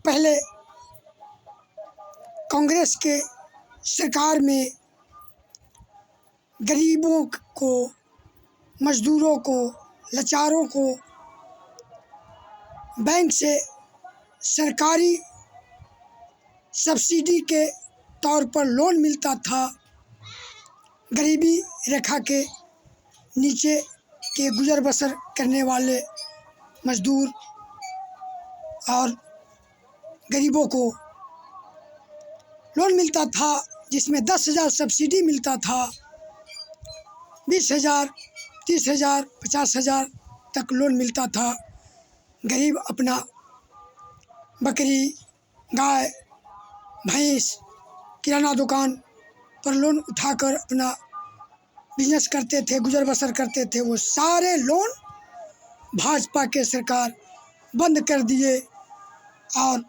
पहले कांग्रेस के सरकार में गरीबों को, मज़दूरों को, लाचारों को बैंक से सरकारी सब्सिडी के तौर पर लोन मिलता था। गरीबी रेखा के नीचे के गुजर बसर करने वाले मज़दूर और गरीबों को लोन मिलता था, जिसमें 10,000 सब्सिडी मिलता था, 20,000, 30,000, 50,000 तक लोन मिलता था। गरीब अपना बकरी, गाय, भैंस, किराना दुकान पर लोन उठाकर अपना बिजनेस करते थे, गुजर बसर करते थे। वो सारे लोन भाजपा के सरकार बंद कर दिए और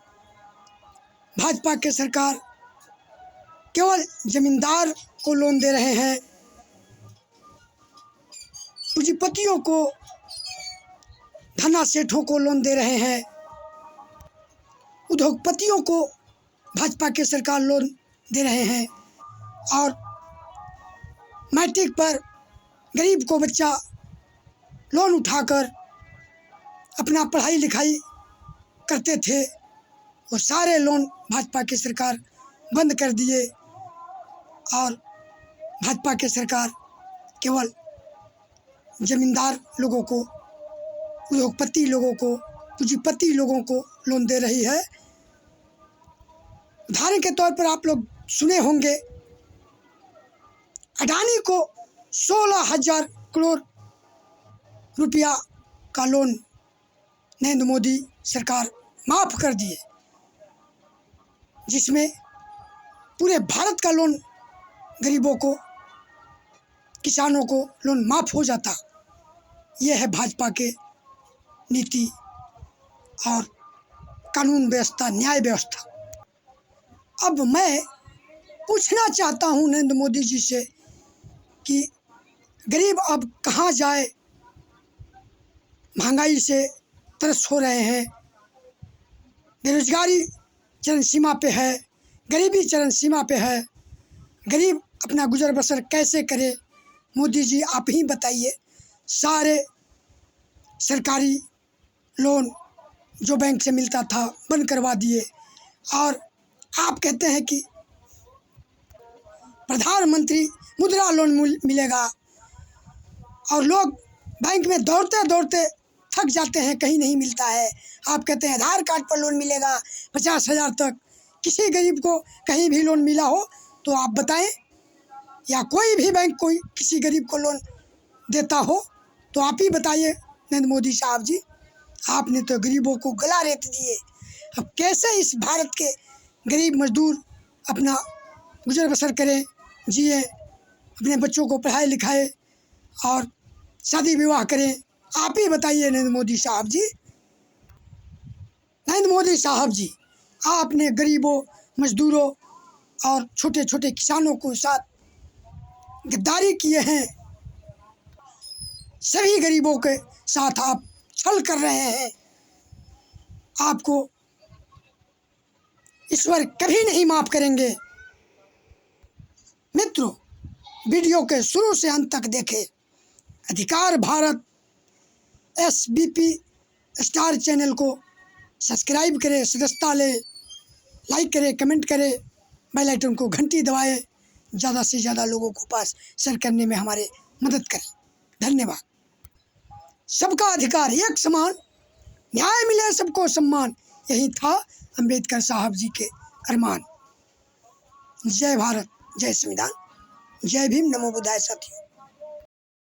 भाजपा के सरकार केवल ज़मींदार को लोन दे रहे हैं, पूंजीपतियों को, धना सेठों को लोन दे रहे हैं, उद्योगपतियों को भाजपा के सरकार लोन दे रहे हैं। और मैट्रिक पर गरीब को बच्चा लोन उठाकर अपना पढ़ाई लिखाई करते थे, वो सारे लोन भाजपा की सरकार बंद कर दिए और भाजपा की सरकार केवल ज़मींदार लोगों को, उद्योगपति लोगों को, पूंजीपति लोगों को लोन दे रही है। उदाहरण के तौर पर आप लोग सुने होंगे, अडानी को 16,000 करोड़ रुपया का लोन नरेंद्र मोदी सरकार माफ़ कर दिए, जिसमें पूरे भारत का लोन गरीबों को, किसानों को लोन माफ़ हो जाता। ये है भाजपा के नीति और कानून व्यवस्था, न्याय व्यवस्था। अब मैं पूछना चाहता हूँ नरेंद्र मोदी जी से कि गरीब अब कहाँ जाए? महंगाई से त्रस्त हो रहे हैं, बेरोजगारी चरम सीमा पे है, गरीबी चरम सीमा पे है। गरीब अपना गुजर बसर कैसे करे? मोदी जी आप ही बताइए। सारे सरकारी लोन जो बैंक से मिलता था बंद करवा दिए और आप कहते हैं कि प्रधानमंत्री मुद्रा लोन मिलेगा और लोग बैंक में दौड़ते दौड़ते थक जाते हैं, कहीं नहीं मिलता है। आप कहते हैं आधार कार्ड पर लोन मिलेगा 50,000 तक। किसी गरीब को कहीं भी लोन मिला हो तो आप बताएं, या कोई भी बैंक कोई किसी गरीब को लोन देता हो तो आप ही बताइए नरेंद्र मोदी साहब जी। आपने तो गरीबों को गला रेत दिए। अब कैसे इस भारत के गरीब मजदूर अपना गुजर बसर करें, जिए, अपने बच्चों को पढ़ाई लिखाए और शादी विवाह करें? आप ही बताइए नरेंद्र मोदी साहब जी। नरेंद्र मोदी साहब जी, आपने गरीबों, मजदूरों और छोटे छोटे किसानों के साथ गद्दारी किए हैं। सभी गरीबों के साथ आप छल कर रहे हैं। आपको ईश्वर कभी नहीं माफ़ करेंगे। मित्रों, वीडियो के शुरू से अंत तक देखें। अधिकार भारत SBP स्टार चैनल को सब्सक्राइब करें, सदस्यता लें, लाइक करें, कमेंट करें, बेल आइकन को घंटी दबाएं, ज़्यादा से ज़्यादा लोगों को पास शेयर करने में हमारे मदद करें। धन्यवाद। सबका अधिकार एक समान, न्याय मिले सबको सम्मान, यही था अम्बेडकर साहब जी के अरमान। जय भारत, जय संविधान, जय भीम, नमो बुद्धाय साथियों।